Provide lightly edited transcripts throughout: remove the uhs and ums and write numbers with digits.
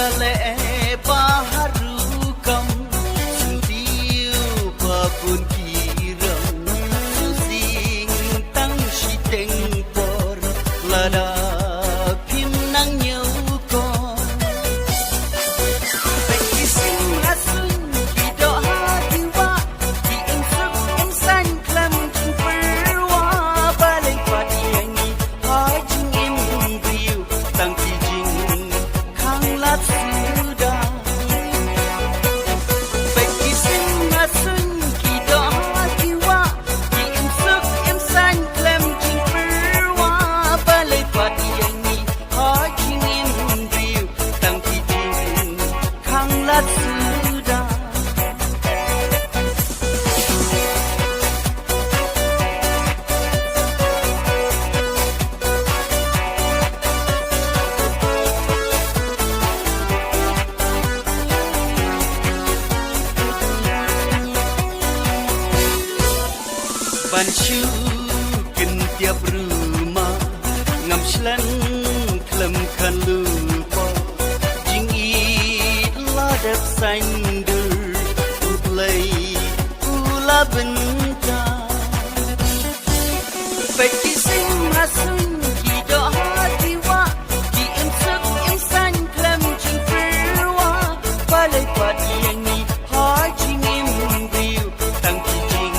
gale baharu kam sentiu papun kirang susing tang shiteng por lada pim nang nyau kon bekising asun kido hatiwa di insuk insan klam perwa balai patiangi hajing im biu tang kijing kang lat suda bekising asun kido hatiwa di insuk insan klam perwa balai patiangi hajing im biu tang kijing kang lat suda Bancu tiap rumah ngam slan klem kan lupa jing i ladap sandur uplay ula benta bekising hasun kido hatiwa di insuk insan klem jing perwa balai patiangi hajing im biu tang kijing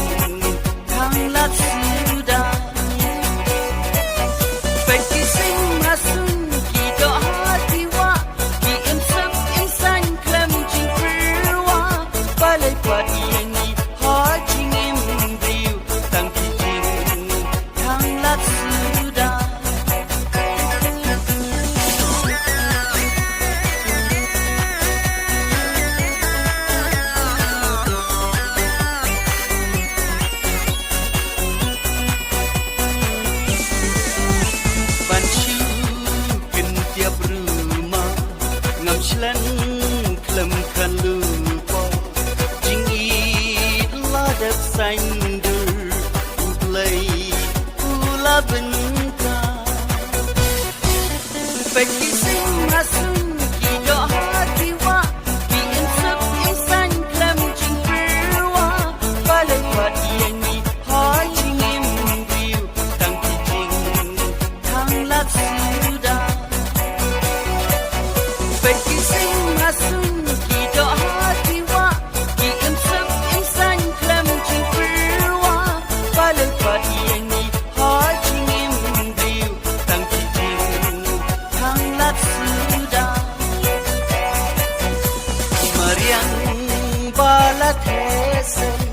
kang lat suda bekising hasun kido hatiwa di insuk insan klem jing perwa balai patiangi hajing im biu tang kijing kang lat suda Bancu tiap rumah ngam slan klem kan lupa jing i ladap sandur uplay ula benta bekising hasun kido hatiwa di insuk insan klem jing perwa balai patiangi hajing im biu tang kijing kang lat suda bekising hasun kido hatiwa di insuk insan klem jing perwa balai patiangi hajing im biu tang kijing kang lat suda mariang balat hesen